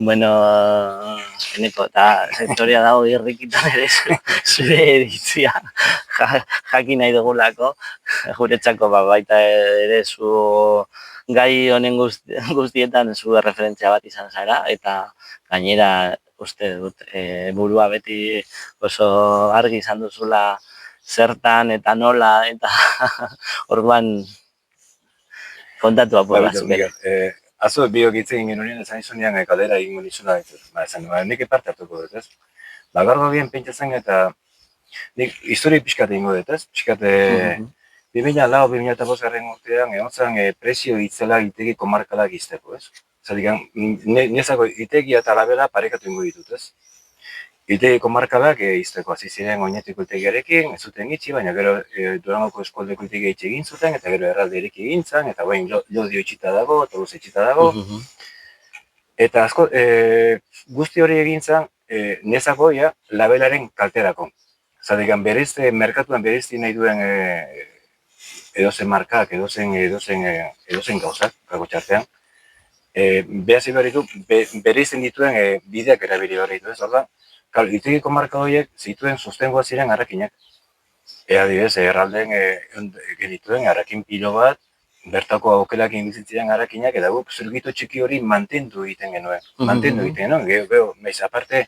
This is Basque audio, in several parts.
Bueno, eneko, eta sektorea dago irrikitan ere zure editzia jakin nahi dugulako, guretzako baita ere zu gai honen guztietan zu referentzia bat izan zara, eta gainera uste dut burua beti oso argi izan duzula zertan eta nola, eta orduan kontatu apur batzuk ere. Azo biok hitz egin genuen esan izunean galdera egingo nizuna esan, nik parte hartuko dut, ez? Gaur bien pentsatzen eta nik historia pixkat egingo dut, ez? Pixkat 2004-2005 garren urtean egon prezio itzela itegi komarkalak izteko, ez? Zatik, nezako itegia eta labela parekatu ingo ditut, ez? Itegi komarkalak izteko hasi ziren oinetiko itegiarekin, ez zuten itxi, baina gero Durangoko eskualdeko itegia itxi egin zuten, eta gero erralde eriki egin zan, eta bain Llodio itxita dago, Tolosa itxita dago. Eta asko, guzti hori egin zan, nezako labelaren kalterako. Zatik, merkatuan bereizti nahi duen edozen markak, edozen gauzak, kako txartean, behazi behar ditu, bereizten dituen bideak erabili behar ditu, ez orda? Itegiko marka horiek zituen sustengoa ziren harrakinak. Adibidez, erralden genituen harrakin pilo bat, bertako aukelakin bizitziren harrakinak, eta guk zurgito txiki hori mantendu egiten genuen. Mantendu egiten genuen, geho, maiz aparte,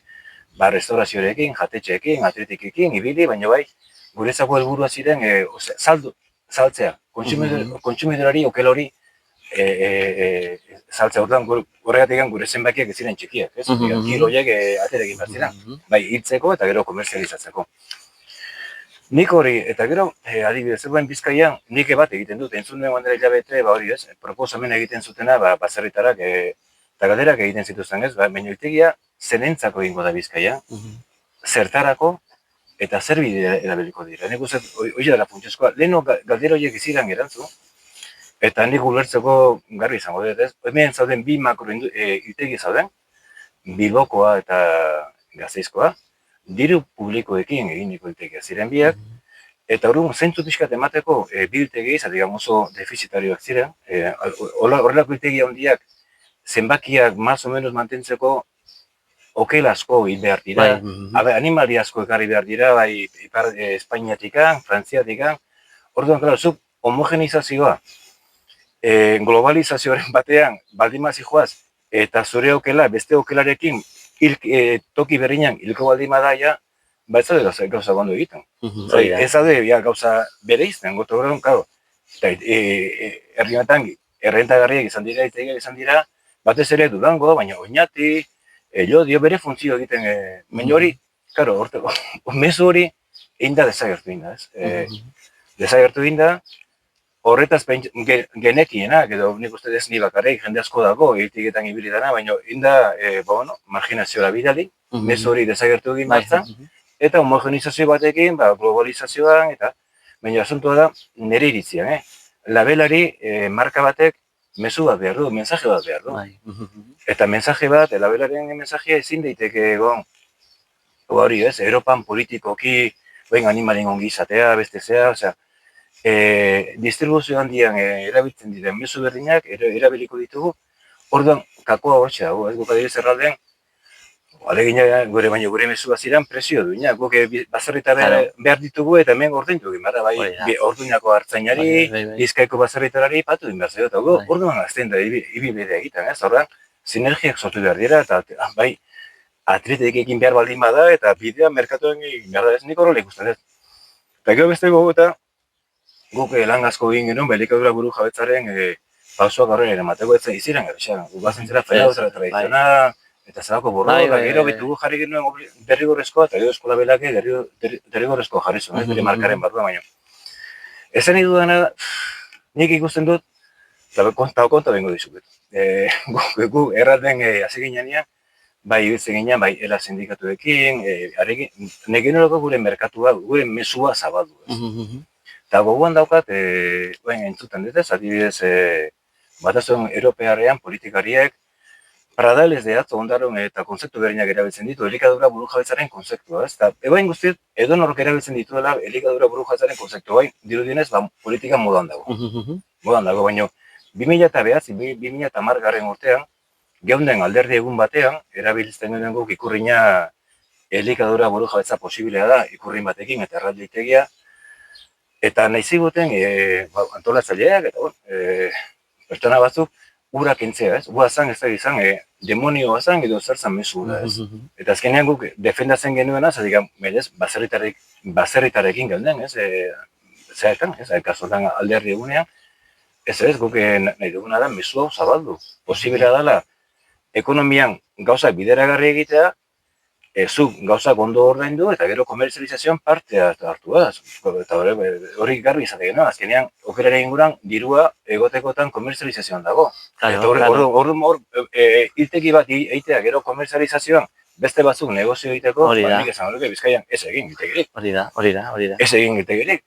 restaurazioarekin, jatetxeekin, atletikekin, ibili, baina bai, guretzako helburua ziren saltzea, kontsumidorari okel hori saltzea urtean horregatik gure zenbakiak ez ziren txikiak, ez? Kiloiek aterekin bat ziren, bai hiltzeko eta gero komerzializatzeko. Nik hori, eta gero, adibidez, zegoen Bizkaian, nik bat egiten dut, entzun duen bandera hilabete, hori ez, proposamen egiten zutena, baserritarak eta galderak egiten zituzten ez, baina itegia zenentzako egingo da Bizkaia, zertarako eta zer bide erabiliko dira. Nik uste, hori dara funtsezkoa, leheno galdera horiek iziran erantzu, eta nik ulertzeko garbi izango dut, ez? Hemen zauden bi makro itegi zauden, Bilbokoa eta Gasteizkoa, diru publikoekin eginiko itegia ziren biak, eta hori zentzu pixkat emateko bi itegi, zatik oso defizitarioak ziren, horrelako itegi handiak zenbakiak más o menos mantentzeko okel asko hil behar dira, animali asko ekarri behar dira, bai Espainiatikan, Frantziatikan, orduan, klaro, zuk homogenizazioa, globalizazioaren batean baldimazi joaz, eta zure okela, beste okelarekin toki berriñan hilko baldima daia, ez zaude gauza gondo egiten. Ez zaude gauza bere izten, goto gero, karo. Herri batean, errentagarriak izan dira, batez ere Durango, baina Oñati, Llodio bere funtzio egiten, baina hori, karo, mezu hori, egin da desagertu egin da, ez? Desagertu egin da, horretaz genekienak, edo nik uste dez ni bakarrik, jende asko dago, egitiketan ibili dana, baina inda, marginazioa bidali, mezu hori desagertu egin batzan, eta homogenizazio batekin, globalizazioan, eta baina asuntua da, nire iritzian, labelari marka batek mezu bat behar du, mensaje bat behar du. Eta mensaje bat, labelaren mensajea ezin daiteke egon, hori ez, Europan politikoki, animalien ongi izatea, beste zea, osea, distribuzio handian erabiltzen diren mezu berdinak erabiliko ditugu, orduan kakoa hortxe dago, ez guk adibidez erraldean, alegina gure baino gure mezu ziren prezio duinak, guk baserrita behar ditugu eta hemen ordaindu egin behar, bai orduinako hartzainari, Bizkaiko baserritarari patu egin behar zaio, eta orduan azten da ibibidea egiten, ez, orduan sinergiak sortu behar dira, eta bai atletek egin behar baldin bada, eta bidea merkatuen egin behar da ez, nik horrela ikusten ez. Eta gero beste gogota, guk lan asko egin genuen, elikadura buru jabetzaren pausoak horren eramateko ez iziren gara, guk bazen zera faiadotara tradizional, eta zelako borroa, gero betu jarri genuen derrigorrezkoa, eta gero eskola belake derrigorrezkoa jarri zuen, bere markaren barruan baino. Ezen idu dena, nik ikusten dut, eta konta bengo dizuket. Guk erraten hasi ginean, bai ibitzen ginean, bai era sindikatuekin, nekin horako gure merkatua, gure mesua zabaldu. Eta gogoan daukat, entzuten dut ez, adibidez, batasun europearrean politikariek, pradales de atzo ondaron eta konzeptu berdinak erabiltzen ditu, elikadura burujabetzaren konzeptua, ez? Eta ebain guztiet, edo nork erabiltzen dituela elikadura burujabetzaren konzeptua, bai, dirudienez, politika modan dago. Modan dago, baina 2009, 2010 garren urtean, geunden alderdi egun batean, erabiltzen genuen guk ikurrina elikadura buru jabetza posiblea da, ikurrin batekin eta erraldeitegia, eta nahi ziguten antolatzaileak, eta pertsona batzuk, urak entzea, ez? Ua zan, ez da izan, demonioa zan edo zer zan mesu da, ez? Eta azkenean guk defendatzen genuena, zatik, baserritarekin geunden, ez? Zertan, ez? Kasotan alderdi egunean, ez, guk nahi duguna da mesu hau zabaldu. Posibilea dela, ekonomian gauzak bideragarri egitea, zuk gauzak ondo ordaindu eta gero komerzializazioan partea hartuaz. Eta hori garbi izatek, azkenean okeraren inguran dirua egotekotan komerzializazioan dago. Eta hor hilteki bat eitea gero komerzializazioan beste batzuk negozio egiteko, nik esan horrek Bizkaian ez egin gitegirik. Hori da. Ez egin gitegirik.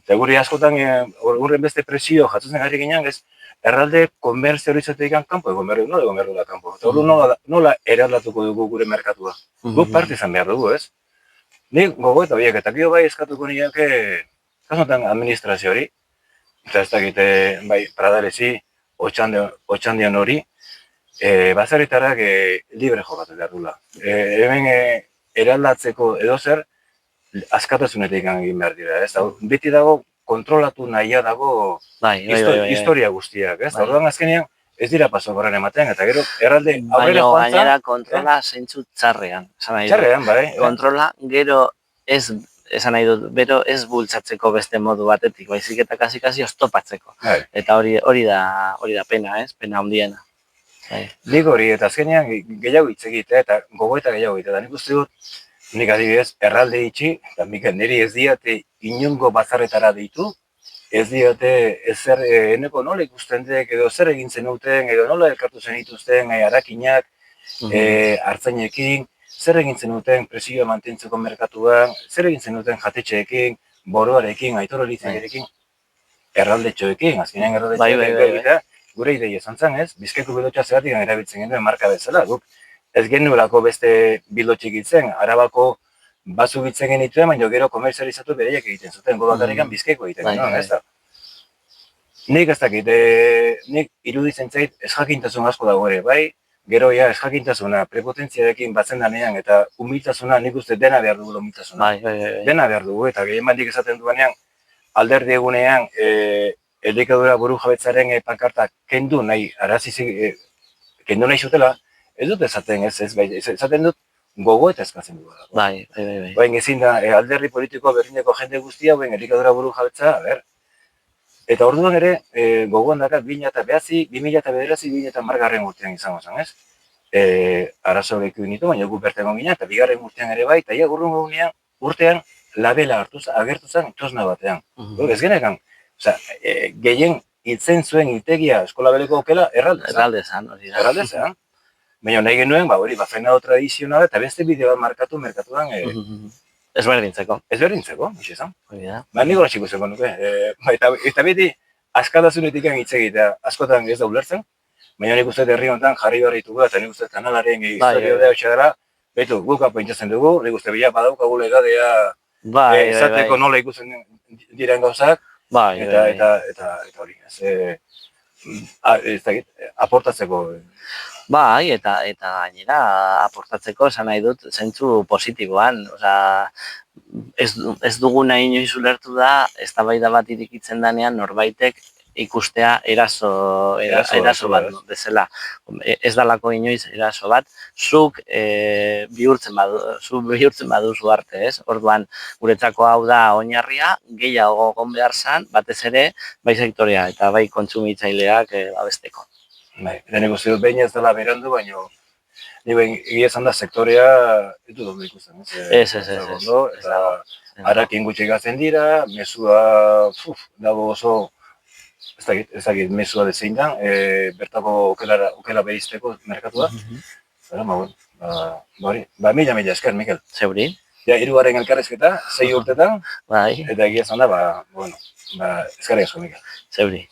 Eta guri askotan horren beste presio jatzen gari ginen, ez erralde komerzializateik kanpo, nola da kanpo. Eta hori nola eraldatuko dugu gure merkatua. Guk parte izan behar dugu, ez? Nik gogoeta horiek, eta gio bai eskatuko niake, kasotan administrazio hori, eta ez dakite, bai, Pradarezi, Otxandion hori, baserritarrak libre jokatu behar dula. Hemen eraldatzeko edo zer, askatasunetik egin behar dira, ez? Beti dago, kontrolatu nahia dago historia guztiak, ez? Orduan azkenean, ez dira paso horren ematen, eta gero, erralde aurrera joan zan. Gainera kontrola zeintzu txarrean. Txarrean, bai. Kontrola gero esan nahi dut, bero ez bultzatzeko beste modu batetik, baizik eta kasi oztopatzeko. Eta hori da pena, ez? Pena handiena. Nik hori, eta azkenean gehiago hitz egitea, eta gogoeta gehiago egitea, eta nik uste dut, nik adibidez, erralde itxi, eta niri ez diate inongo bazarretara deitu, ez diote ezer eneko nola ikusten dek, edo zer egin zenuten, edo nola elkartu zenituzten harakinak, hartzainekin, zer egin zenuten presioa mantentzeko merkatuan, zer egin zenuten jatetxeekin, boroarekin, aitor horitzenekin, erraldetxoekin, azkenean erraldetxoekin egitea, gure ideia izan zen, ez? Bizkaiko bilotxa zeratik erabiltzen genuen marka bezala, guk ez genuelako beste bilotxik itzen, Arabako batzuk itzen genituen, baina gero komerzializatu bereiak egiten zuten, gobakarrikan Bizkaiko egiten genuen, ez da? Nik ez dakit, nik iruditzen zait ez jakintasun asko dago ere, bai? Gero ez jakintasuna, prepotentziarekin batzen danean, eta humiltasuna nik uste dena behar dugu humiltasuna. Dena behar dugu, eta gehien bandik esaten duanean, alderdi egunean, elikadura buru jabetzaren pankartak kendu nahi zutela, ez dut esaten esaten dut gogo eta eskatzen du. Bai. Baina ezin da, alderdi politiko berdineko jende guztia, elikadura buru jabetza, Eta orduan ere, gogoan dakat 2009, 2009, 2010 urtean izango zen, ez? Arazo gehiago nitu, baina gu bertengo ginen, eta bigarren urtean ere bai, eta urtean labela agertu zen txosna batean. Ez genekan, gehien hiltzen zuen hiltegia eskola bereko okela erraldezan. Baina nahi genuen, hori, frenado tradizionala eta beste bideo bat markatu merkatuan. Ezberdintzeko. Ezberdintzeko, ixi esan. Nik hori txiko zeko nuke. Eta beti, askatasunetik hitz egitea askotan ez da ulertzen, baina nik uste herri honetan jarri behar ditugu, eta nik uste kanalaren historia da hotxa dara, betu, guk pentsatzen dugu, nik uste bila badaukagu legadea esateko nola ikusten diren gauzak, eta hori, aportatzeko. Bai, eta gainera aportatzeko esan nahi dut zentzu positiboan. Ez duguna inoiz ulertu da, eztabaida bat irikitzen danean norbaitek ikustea eraso bat bezala. Ez dalako inoiz eraso bat, zuk bihurtzen baduzu arte, ez? Orduan, guretzako hau da oinarria, gehiago egon behar zan, batez ere, bai sektorea eta bai kontsumitzaileak babesteko. Eta nik uste dut behin ez dela berandu, baina egia esan da sektorea ez dut ondo ikusten. Ez. Eta harakin gutxi gatzen dira, mesua dago oso, ez dakit mesua dezein da, bertako okela berizteko merkatua. Mila esker, Mikel. Zeuri. Hirugarren elkarrezketa, 6 urtetan, eta egia esan da, eskerrik asko, Mikel. Zeuri.